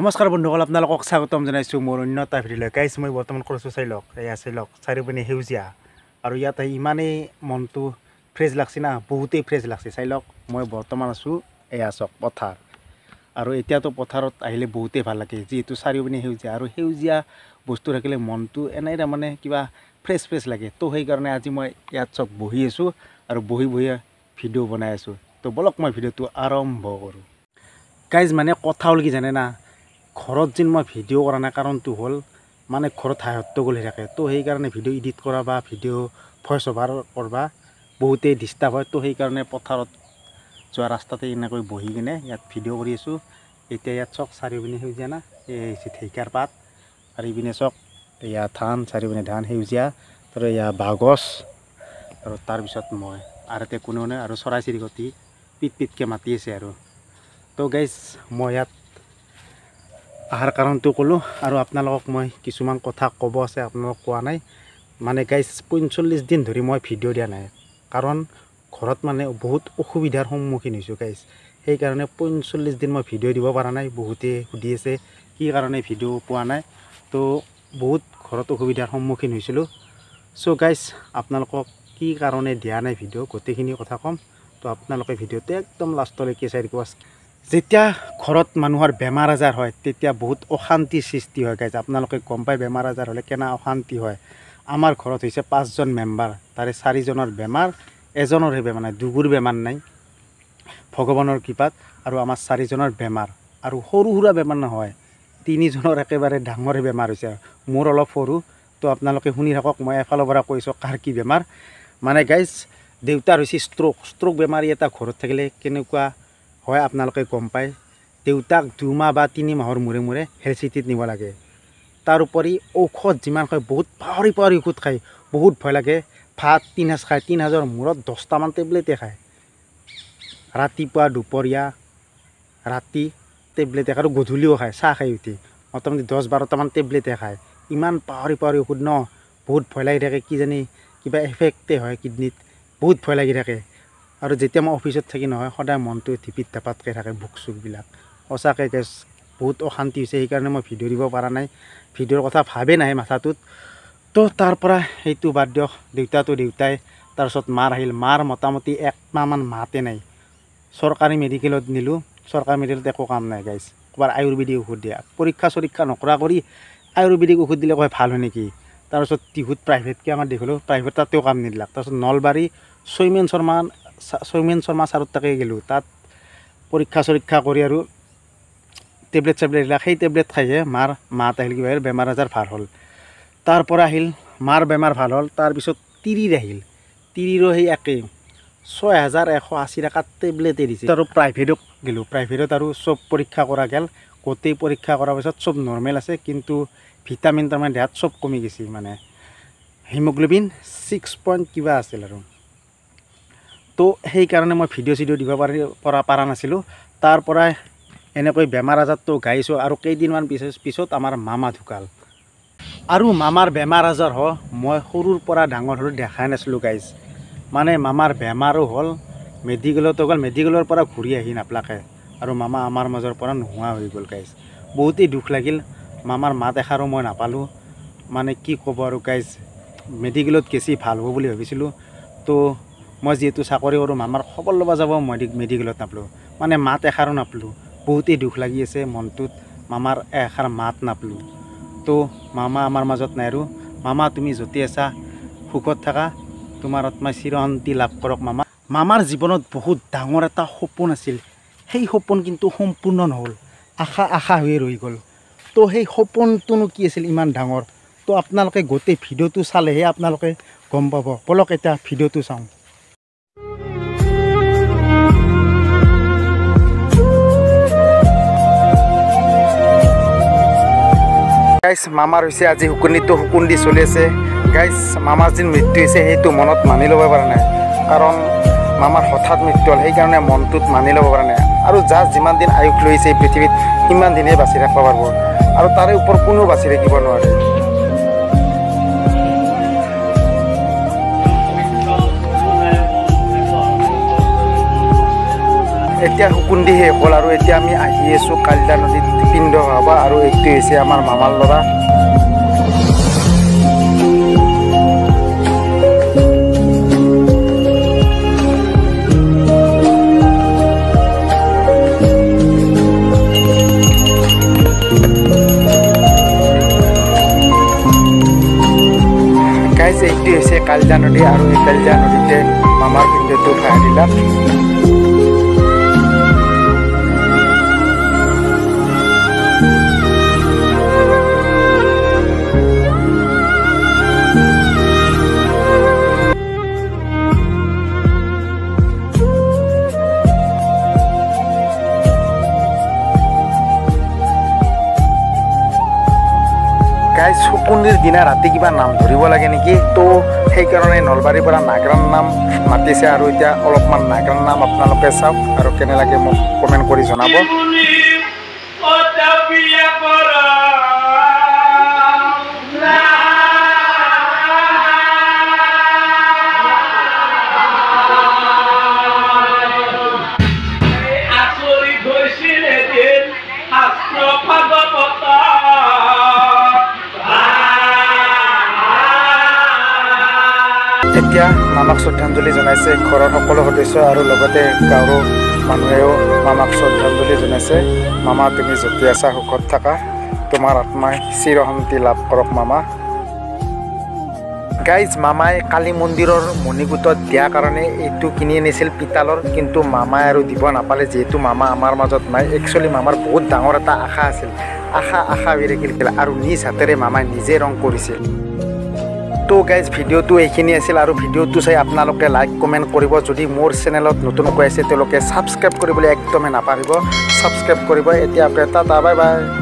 নমস্কাৰ বন্ধুসকল, আপোনালোকক স্বাগতম জনাইছোঁ মোৰ অন্য এটা ভিডিঅ'লৈ। গাইজ মই বৰ্তমান কৰিছোঁ চাই লওক, এয়া চাই লওক চাৰিওপিনে সেউজীয়া আৰু ইয়াত ইমানেই মনটো ফ্ৰেছ লাগছে না, বহুতেই ফ্ৰেছ লাগছে। চাই লওক মই বৰ্তমান আছোঁ এয়া চাওক পথাৰ, আৰু এতিয়াতো পথাৰত আহিলে বহুতেই ভাল লাগে যিহেতু চাৰিওপিনে সেউজীয়া, আৰু সেউজীয়া বস্তু থাকিলে মনটো এনেই তাৰমানে কিবা ফ্ৰেছ লাগে। তো সেইকাৰণে আজি মই ইয়াত চাওক বহি আছোঁ আৰু বহি ভিডিঅ' বনাই আছোঁ। তো বলক মই ভিডিঅ'টো আৰম্ভ কৰোঁ। গাইজ মানে কথা হ'ল কি জানে না, ঘৰত যেন মই ভিডিঅ' কৰা নাই, কাৰণটো হ'ল মানে ঘৰত হাই হট্টগোল হৈ থাকে। তো সেইকাৰণে ভিডিঅ' এডিট কৰা বা ভিডিঅ' ভইচ অভাৰ কৰবা বহুতেই ডিষ্টাৰ্ব হয়। তো সেইকাৰণে পথাৰত যোৱা ৰাস্তাতে এনেকৈ বহি কিনে ইয়াত ভিডিঅ' কৰি আছোঁ। এতিয়া ইয়াত চাওক চাৰিওপিনে সেউজীয়া না, এই ঢেকীয়াৰ পাত, আৰু ইপিনে চাওক এয়া ধান, চাৰিওপিনে ধান সেউজীয়া, আৰু এয়া বাঁহগছ, আৰু তাৰপিছত মই আৰু এতিয়া কোনেও নাই, আৰু চৰাই চিৰিকটি পিটকৈ মাতি আছে। আৰু তো গাইজ মই ইয়াত অহাৰ কাৰণটো ক'লোঁ, আৰু আপোনালোকক মই কিছুমান কথা ক'ব আছে আপোনালোকক কোৱা নাই। মানে গাইজ 45 দিন ধৰি মই ভিডিঅ' দিয়া নাই, কাৰণ ঘৰত মানে বহুত অসুবিধাৰ সন্মুখীন হৈছোঁ গাইজ। সেইকাৰণে 45 দিন মই ভিডিঅ' দিব পৰা নাই। বহুতে সুধি আছে কি কাৰণে ভিডিঅ' পোৱা নাই। তো বহুত ঘৰত অসুবিধাৰ সন্মুখীন হৈছিলোঁ। চ' গাইজ আপোনালোকক কি কাৰণে দিয়া নাই ভিডিঅ' গোটেইখিনি কথা ক'ম। তো আপোনালোকে ভিডিঅ'টো একদম লাষ্টলৈকে চাই দিব। যেতিয়া ঘৰত মানুহৰ বেমাৰ আজাৰ হয় তেতিয়া বহুত অশান্তিৰ সৃষ্টি হয় গাইজ। আপোনালোকে গম পায় বেমাৰ আজাৰ হ'লে কেনে অশান্তি হয়। আমাৰ ঘৰত হৈছে 5জন মেম্বাৰ, তাৰে 4জনৰ বেমাৰ, এজনৰহে বেমাৰ নাই, দুগুৰ বেমাৰ নাই ভগৱানৰ কৃপাত, আৰু আমাৰ 4জনৰ বেমাৰ, আৰু সৰু সুৰা বেমাৰ নহয়, 3জনৰ একেবাৰে ডাঙৰে বেমাৰ হৈছে। মোৰ অলপ সৰু। তো আপোনালোকে শুনি থাকক, মই এফালৰ পৰা কৈছোঁ কাৰ কি বেমাৰ। মানে গাইজ দেউতাৰ হৈছে ষ্ট্ৰ'ক বেমাৰী এটা ঘৰত থাকিলে কেনেকুৱা হয় আপোনালোকে গম পায়। দেউতাক 2 মাহ বা 3 মাহৰ মূৰে হেল্থ চিটিত নিব লাগে। তাৰোপৰি ঔষধ যিমান খায় বহুত পাহৰি ঔষধ খায়, বহুত ভয় লাগে। ভাত 3 সাঁজ খায়, 3 সাঁজৰ মূৰত 10টামান টেবলেটে খায়, ৰাতিপুৱা দুপৰীয়া ৰাতি টেবলেটে খায়, আৰু গধূলিও খায় চাহ খাই উঠি মোটামুটি 10-12টামান টেবলেটে খায়। ইমান পাহৰি ঔষধ ন, বহুত ভয় লাগি থাকে কিজানি কিবা এফেক্টে হয় কিডনীত, বহুত ভয় লাগি থাকে। আৰু যেতিয়া মই অফিচত থাকি নহয়, সদায় মনটো ধিপিত ধাপাতকৈ থাকে, বুক চুকবিলাক সঁচাকৈ গেছ বহুত অশান্তি হৈছে। সেইকাৰণে মই ভিডিঅ' দিব পৰা নাই, ভিডিঅ'ৰ কথা ভাবেই নাহে মাথাটোত। তো তাৰ পৰা সেইটো বাদ দিয়ক, দেউতাই তাৰপিছত মাৰ আহিল। মাৰ মোটামুটি 1 মাহমান মাতে নাই। চৰকাৰী মেডিকেলত নিলোঁ, চৰকাৰী মেডিকেলত একো কাম নাই গাইজ। ক'ৰবাৰ আয়ুৰ্বেদিক ঔষধ দিয়া, পৰীক্ষা নকৰা কৰি আয়ুৰ্বেদিক ঔষধ দিলে কয় ভাল হয় নেকি। তাৰপিছত টিহুত প্ৰাইভেটকৈ আমাৰ দেখিলোঁ, প্ৰাইভেট তাতেও কাম নিদিলাক। তাৰপিছত নলবাৰী সৌমেন শৰ্মা ছাৰৰ তাকে গ'লোঁ, তাত পৰীক্ষা কৰি আৰু টেবলেট দিলাক। সেই টেবলেট খাইহে মাত আহিল, কিবা বেমাৰ আজাৰ ভাল হ'ল। তাৰ পৰা আহিল মাৰ বেমাৰ ভাল হ'ল। তাৰপিছত তিৰিৰ আহিল, তিৰিৰো সেই একেই 6180 টকাত টেবলেটে দিছে। আৰু প্ৰাইভেটত গ'লোঁ, প্ৰাইভেটত আৰু চব পৰীক্ষা কৰা গ'ল। গোটেই পৰীক্ষা কৰাৰ পিছত চব নৰ্মেল আছে, কিন্তু ভিটামিন তাৰমানে দেহাত চব কমি গৈছে। মানে হিমোগ্ল'বিন 6 পইণ্ট কিবা আছিল। আৰু তো সেইকাৰণে মই ভিডিঅ' দিব পৰা নাছিলোঁ। তাৰ পৰাই এনেকৈ বেমাৰ আজাৰটো গাইছোঁ। আৰু কেইদিনমান পিছত আমাৰ মামা ঢুকাল, আৰু মামাৰ বেমাৰ আজাৰ হয় মই সৰুৰ পৰা ডাঙৰ হ'লোঁ দেখাই নাছিলোঁ গাইজ। মানে মামাৰ বেমাৰো হ'ল, মেডিকেলতো গ'ল, মেডিকেলৰ পৰা ঘূৰি আহি নাপালাকে, আৰু মামা আমাৰ মাজৰ পৰা নোহোৱা হৈ গ'ল গাইজ। বহুতেই দুখ লাগিল, মামাৰ মাত এষাৰো মই নাপালোঁ। মানে কি ক'ব আৰু গাইজ, মেডিকেলত গেছি ভাল হ'ব বুলি ভাবিছিলোঁ। তো মই যিহেতু চাকৰি কৰোঁ, মামাৰ খবৰ ল'ব যাব মেডিকেলত নাপালোঁ, মানে মাত এষাৰো নাপালোঁ। বহুতেই দুখ লাগি আছে মনটোত, মামাৰ এষাৰ মাত নাপালোঁ। তো মামা আমাৰ মাজত নাই। আৰু মামা তুমি য'তে আছা সুখত থাকা, তোমাৰ আত্মাই চিৰশান্তি লাভ কৰক। মামাৰ জীৱনত বহুত ডাঙৰ এটা সপোন আছিল, সেই সপোন কিন্তু সম্পূৰ্ণ নহ'ল, আশা হৈয়ে ৰৈ গ'ল। তো সেই সপোনটোনো কি আছিল ইমান ডাঙৰ। তো আপোনালোকে গোটেই ভিডিঅ'টো চালেহে আপোনালোকে গম পাব। বলক এতিয়া ভিডিঅ'টো চাওঁ। গাইজ মামাৰ হৈছে আজি শুকুন্দি চলি আছে গাইজ। মামাৰ যি মৃত্যু হৈছে সেইটো মনত মানি ল'ব পৰা নাই, কাৰণ মামাৰ হঠাৎ মৃত্যু হ'ল, সেইকাৰণে মনটোত মানি ল'ব পৰা নাই। আৰু যাৰ যিমান দিন আয়ুস লৈছে এই পৃথিৱীত সিমান দিনেই বাচি থাকিব পাৰিব, আৰু তাৰে ওপৰত কোনেও বাচি থাকিব নোৱাৰে। এতিয়া শুকুন্দি শেষ হ'ল, আৰু এতিয়া আমি আহি আছোঁ কালিদা নদীত। পিণ্ড হ'ব আৰু এইটো হৈছে আমাৰ মামাৰ ল'ৰা। গাইজ এইটো হৈছে কালিজা নদী আৰু এই কালিজা নদীতে মামাৰ পিণ্ডটো ভাই দিলাক। গাইজ শুকুনিৰ দিনা ৰাতি কিবা নাম ধৰিব লাগে নেকি, তো সেইকাৰণে নলবাৰীৰ পৰা নাগৰাৰ নাম মাতিছে আৰু এতিয়া অলপমান নাগৰাৰ নাম আপোনালোকে চাওক আৰু কেনে লাগে মোক কমেণ্ট কৰি জনাব। এতিয়া মামাক শ্ৰদ্ধাঞ্জলি জনাইছে ঘৰৰ সকলো সদস্য আৰু লগতে গাঁৱৰ মানুহেও মামাক শ্ৰদ্ধাঞ্জলি জনাইছে। মামা তুমি য'তে আছা সুখত থাকা, তোমাৰ আত্মাই চিৰশান্তি লাভ কৰক মামা। গাইজ মামাই কালী মন্দিৰৰ মণিকূটত দিয়াৰ কাৰণে এইটো কিনি আনিছিল পিতালৰ, কিন্তু মামাই আৰু দিব নাপালে যিহেতু মামা আমাৰ মাজত নাই। একচুৱেলি মামাৰ বহুত ডাঙৰ এটা আশা আছিল, আশা বিৰাকিল আৰু নিজ হাতেৰে মামাই নিজে ৰং কৰিছিল। তো গাইজ ভিডিঅ'টো এইখিনি আছিল আৰু ভিডিঅ'টো চাই আপোনালোকে লাইক কমেণ্ট কৰিব। যদি মোৰ চেনেলত নতুনকৈ আছে তেওঁলোকে ছাবস্ক্ৰাইব কৰিবলৈ একদমেই নাপাহৰিব, ছাবস্ক্ৰাইব কৰিব। এতিয়া টাটা বাই বাই।